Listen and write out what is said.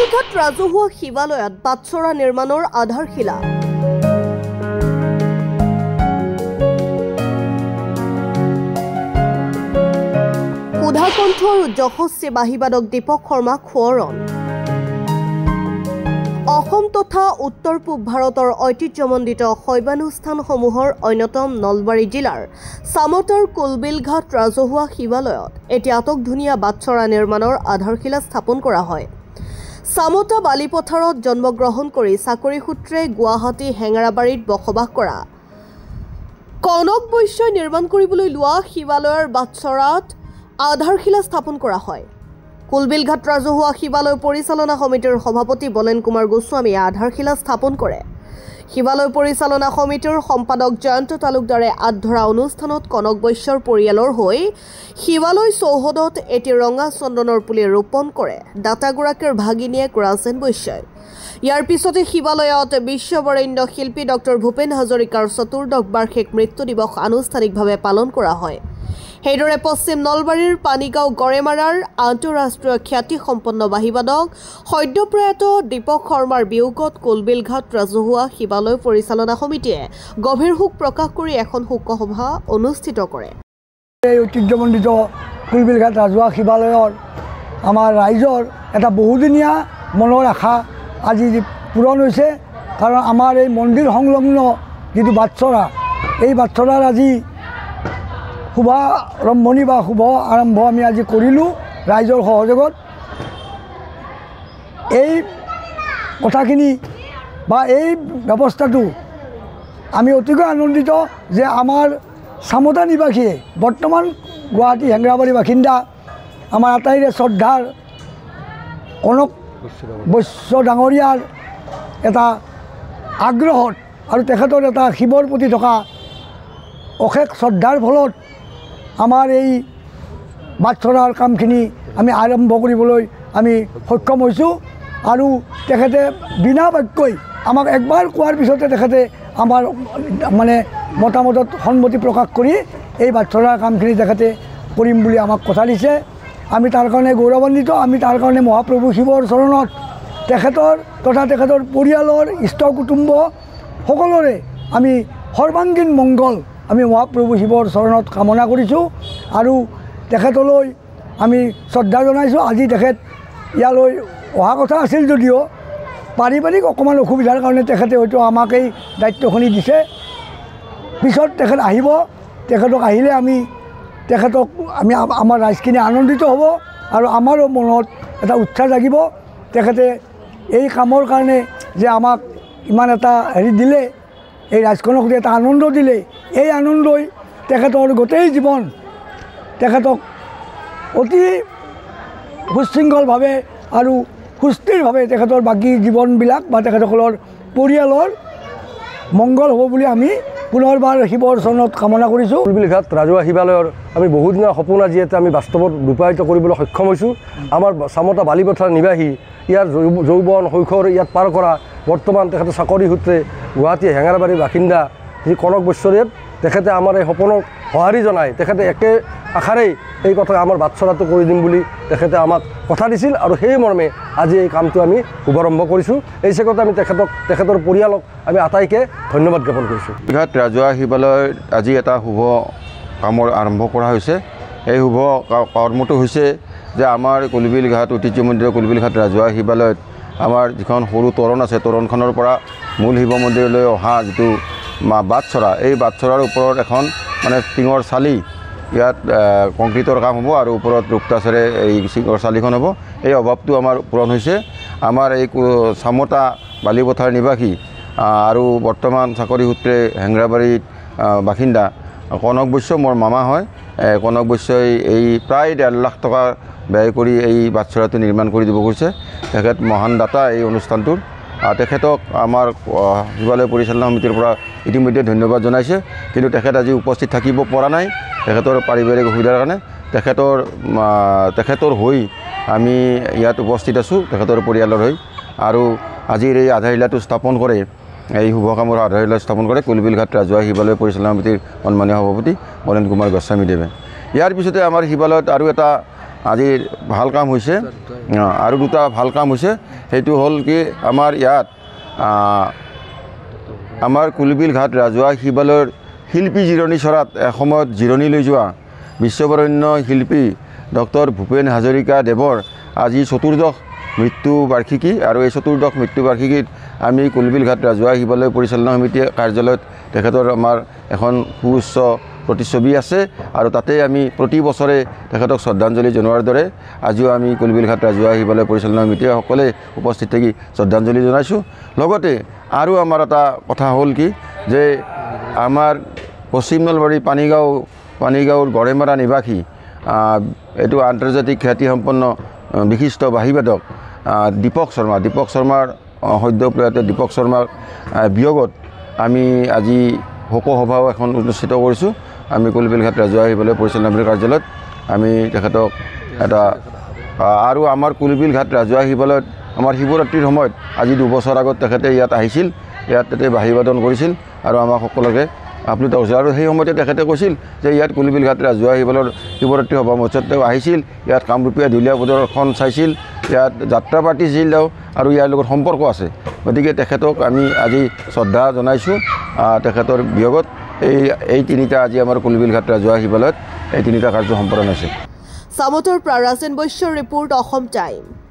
কুলবিলঘাট ৰাজহুৱা শিৱালয়ত বাটচৰা নিৰ্মাণৰ আধাৰশিলা। সুধাকণ্ঠ আৰু যশস্বী বাহিবাদক দীপক শৰ্মাক সোঁৱৰণ। অসম তথা উত্তৰ পূব ভাৰতৰ ঐতিহ্যমণ্ডিত শৈৱানুষ্ঠানসমূহৰ অন্যতম নলবাৰী জিলাৰ চামতাৰ কুলবিলঘাট ৰাজহুৱা শিৱালয়ত এটি আটকধুনীয়া বাটচৰা নিৰ্মাণৰ আধাৰশিলা স্থাপন কৰা হয়। চামতা বালিপথাৰত জন্মগ্ৰহণ কৰি চাকৰি সূত্ৰে গুৱাহাটী হেঙেৰাবাৰীত বসবাস কৰা কনক বৈশ্যই নিৰ্মাণ কৰিবলৈ লোৱা শিৱালয়ৰ বাটচৰাত আধাৰশিলা স্থাপন কৰা হয়। কুলবিলঘাট ৰাজহুৱা শিৱালয় পৰিচালনা সমিতিৰ সভাপতি বলেন কুমাৰ গোস্বামীয়ে আধাৰশিলা স্থাপন কৰে। শিৱালয় পৰিচালনা সমিতিৰ সম্পাদক জয়ন্ত তালুকদাৰে আধৰা অনুষ্ঠানত কনক বৈশ্যৰ পৰিয়ালৰ হৈ শিৱালয় চৌহদত এটি ৰঙা চন্দনৰ পুলি ৰোপণ কৰে দাতাগৰাকীৰ ভাগিনীয়েক ৰাজেন বৈশ্যই। ইয়াৰ পিছতে শিৱালয়ত বিশ্ববৰেণ্য শিল্পী ডক্টৰ ভূপেন হাজৰিকাৰ চতুৰ্দশ বাৰ্ষিক মৃত্যু দিৱস আনুষ্ঠানিকভাৱে পালন কৰা হয়। সেইদৰে পশ্চিম নলবাৰীৰ পানীগাঁও গড়েমাৰাৰ আন্তঃৰাষ্ট্ৰীয় খ্যাতিসম্পন্ন বাহিবাদক সদ্যপ্ৰয়াত দীপক শৰ্মাৰ বিয়োগত কুলবিলঘাট ৰাজহুৱা শিৱালয় পৰিচালনা সমিতিয়ে গভীৰ শোক প্ৰকাশ কৰি এখন শোকসভা অনুষ্ঠিত কৰে। এই ঐতিহ্যমণ্ডিত কুলবিলঘাট ৰাজহুৱা শিৱালয়ৰ আমাৰ ৰাইজৰ এটা বহুদিনীয়া মনৰ আশা আজি পূৰণ হৈছে। কাৰণ আমাৰ এই মন্দিৰ সংলগ্ন যিটো বাটচৰা, এই বাটচৰাৰ আজি শুভাৰম্ভণি বা শুভ আৰম্ভ আমি আজি কৰিলোঁ ৰাইজৰ সহযোগত। এই কথাখিনি বা এই ব্যৱস্থাটো আমি অতিকৈ আনন্দিত যে আমাৰ চামতা নিবাসীয়ে বৰ্তমান গুৱাহাটী হেঙেৰাবাৰী বাসিন্দা আমাৰ আটাইৰে শ্ৰদ্ধাৰ কনক বৈশ্য ডাঙৰীয়াৰ এটা আগ্ৰহত আৰু তেখেতৰ এটা শিৱৰ প্ৰতি থকা অশেষ শ্ৰদ্ধাৰ ফলত আমাৰ এই বাটচৰাৰ কামখিনি আমি আৰম্ভ কৰিবলৈ আমি সক্ষম হৈছোঁ। আৰু তেখেতে বিনা বাক্যই আমাক একবাৰ কোৱাৰ পিছতে তেখেতে আমাৰ মানে মতামতত সন্মতি প্ৰকাশ কৰি এই বাটচৰাৰ কামখিনি তেখেতে কৰিম বুলি আমাক কথা দিছে। আমি তাৰ কাৰণে গৌৰৱান্বিত। আমি তাৰ কাৰণে মহাপ্ৰভু শিৱৰ চৰণত তেখেতৰ তথা তেখেতৰ পৰিয়ালৰ ইষ্ট কুটুম্ব সকলোৰে আমি সৰ্বাংগীন মংগল আমি মহাপ্ৰভু শিৱৰ চৰণত কামনা কৰিছোঁ আৰু তেখেতলৈ আমি শ্ৰদ্ধা জনাইছোঁ। আজি তেখেত ইয়ালৈ অহা কথা আছিল যদিও পাৰিবাৰিক অকণমান অসুবিধাৰ কাৰণে তেখেতে হয়তো আমাক এই দায়িত্বখিনি দিছে। পিছত তেখেত আহিব। তেখেতক আহিলে আমি তেখেতক আমাৰ ৰাইজখিনি আনন্দিত হ'ব আৰু আমাৰো মনত এটা উৎসাহ জাগিব। তেখেতে এই কামৰ কাৰণে যে আমাক ইমান এটা হেৰি দিলে, এই ৰাইজখনক এটা আনন্দ দিলে, এই আনন্দই তেখেতৰ গোটেই জীৱন তেখেতক অতি সুশৃংখলভাৱে আৰু সুস্থিৰভাৱে তেখেতৰ বাকী জীৱনবিলাক বা তেখেতসকলৰ পৰিয়ালৰ মংগল হ'ব বুলি আমি পুনৰবাৰ শিৱৰ চৰণত কামনা কৰিছোঁ। কুলবিলঘাট ৰাজহুৱা শিৱালয়ৰ আমি বহুদিনীয়া সপোন আজি এটা আমি বাস্তৱত ৰূপায়িত কৰিবলৈ সক্ষম হৈছোঁ। আমাৰ চামতা বালিপথাৰ নিবাসী, ইয়াৰ যৌৱন শৈশৱ ইয়াত পাৰ কৰা, বৰ্তমান তেখেতে চাকৰি সূত্ৰে গুৱাহাটী হেঙেৰাবাৰীৰ বাসিন্দা শ্ৰী কনক বৈশ্যদেৱ, তেখেতে আমাৰ এই সপোনক সঁহাৰি জনাই তেখেতে একে আশাৰেই এই কথা আমাৰ বাটচৰাটো কৰি দিম বুলি তেখেতে আমাক কথা দিছিল আৰু সেই মৰ্মে আজি এই কামটো আমি শুভাৰম্ভ কৰিছোঁ। এই চেগতে আমি তেখেতৰ পৰিয়ালক আমি আটাইকে ধন্যবাদ জ্ঞাপন কৰিছোঁ। কুলবিলঘাট ৰাজহুৱা শিৱালয়ত আজি এটা শুভ কামৰ আৰম্ভ কৰা হৈছে। এই শুভ কৰ্মটো হৈছে যে আমাৰ কুলবিলঘাট ঐতিহ্যমণ্ডিত কুলবিলঘাট ৰাজহুৱা শিৱালয়ত আমাৰ যিখন সৰু তৰণ আছে, তৰণখনৰ পৰা মূল শিৱ মন্দিৰলৈ অহা যিটো বাটচৰা, এই বাটচৰাৰ ওপৰত এখন মানে টিঙৰ চালি, ইয়াত কংক্ৰিটৰ কাম হ'ব আৰু ওপৰত ৰূপটাচেৰে এই টিঙৰ চালিখন হ'ব। এই অভাৱটো আমাৰ পূৰণ হৈছে। আমাৰ এই চামতা বালিপথাৰ নিবাসী আৰু বৰ্তমান চাকৰি সূত্ৰে হেঙেৰাবাৰীত বাসিন্দা কনক বৈশ্য মোৰ মামা হয়। কনক বৈশ্যই এই প্ৰায় 1.5 লাখ টকা ব্যয় কৰি এই বাটচৰাটো নিৰ্মাণ কৰি দিব গৈছে। তেখেত মহান দাতা এই অনুষ্ঠানটোৰ। তেখেতক আমাৰ শিৱালয় পৰিচালনা সমিতিৰ পৰা ইতিমধ্যে ধন্যবাদ জনাইছে, কিন্তু তেখেত আজি উপস্থিত থাকিব পৰা নাই তেখেতৰ পাৰিবাৰিক অসুবিধাৰ কাৰণে। তেখেতৰ হৈ আমি ইয়াত উপস্থিত আছোঁ, তেখেতৰ পৰিয়ালৰ হৈ। আৰু আজিৰ এই আধাৰশিলাটো স্থাপন কৰে, এই শুভ কামৰ আধাৰশিলা স্থাপন কৰে কুলবিলঘাট ৰাজহুৱা শিৱালয় পৰিচালনা সমিতিৰ সন্মানীয় সভাপতি বলেন কুমাৰ গোস্বামীদেৱে। ইয়াৰ পিছতে আমাৰ শিৱালয়ত আৰু এটা আজি ভাল কাম হৈছে আৰু দুটা ভাল কাম হৈছে সেইটো হ'ল কি আমাৰ ইয়াত আমাৰ কুলবিল ঘাট ৰাজহুৱা শিৱালয়ৰ শিল্পী জিৰণি চৰাত এসময়ত জিৰণি লৈ যোৱা বিশ্ববৰেণ্য শিল্পী ডক্টৰ ভূপেন হাজৰিকা দেৱৰ আজি চতুৰ্দশ মৃত্যু বাৰ্ষিকী আৰু এই চতুৰ্দশ মৃত্যু বাৰ্ষিকীত আমি কুলবিল ঘাট ৰাজহুৱা শিৱালয় পৰিচালনা সমিতি কাৰ্যালয়ত তেখেতৰ আমাৰ এখন সুউচ্চ প্ৰতিচ্ছবি আছে আৰু তাতে আমি প্ৰতি বছৰে তেখেতক শ্ৰদ্ধাঞ্জলি জনোৱাৰ দৰে আজিও আমি কুলবিল ঘাট ৰাজহুৱা শিৱালয় পৰিচালনা সমিতিয়ে সকলে উপস্থিত থাকি শ্ৰদ্ধাঞ্জলি জনাইছোঁ। লগতে আৰু আমাৰ এটা কথা হ'ল কি যে আমাৰ পশ্চিম নলবাৰী পানীগাঁৱৰ গড়েমাৰা নিবাসী এইটো আন্তৰ্জাতিক খ্যাতিসম্পন্ন বিশিষ্ট বাঁহীবাদক দীপক শৰ্মাৰ সদ্যপ্ৰয়াত দীপক শৰ্মাৰ বিয়োগত আমি আজি শোকসভাও এখন অনুষ্ঠিত কৰিছোঁ। আমি কুলবিল ঘাট ৰাজহুৱা শিৱালয় পৰিচালনা সমিতিৰ কাৰ্যালয়ত আমি তেখেতক এটা আৰু আমাৰ কুলবিল ঘাট ৰাজহুৱা শিৱালয়ত আমাৰ শিৱৰাত্ৰিৰ সময়ত আজি 2 বছৰ আগত তেখেতে ইয়াত আহিছিল, তাতে বাঁহীবাদন কৰিছিল আৰু আমাক সকলোকে আপ্লুত কৰিছিল আৰু সেই সময়তে তেখেতে কৈছিল যে ইয়াত কুলবিল ঘাট ৰাজহুৱা শিৱালয়ৰ শিৱৰাত্ৰি সভা মঞ্চত তেওঁ আহিছিল, ইয়াত কামৰূপীয়া ঢুলীয়া প্ৰদৰ্শন চাইছিল, ইয়াত যাত্ৰা পাতিছিল তেওঁ আৰু ইয়াৰ লগত সম্পৰ্ক আছে। গতিকে তেখেতক আমি আজি শ্ৰদ্ধা জনাইছোঁ তেখেতৰ বিয়োগত। এই তিনিটা আজি আমাৰ কুলবিল ঘাট ৰাজহুৱা শিৱালয়ত এই তিনিটা কাৰ্য সম্পন্ন হৈছে। সামতৰ পৰা ৰাজেন বৈশ্যৰ ৰিপৰ্ট অসম টাইম।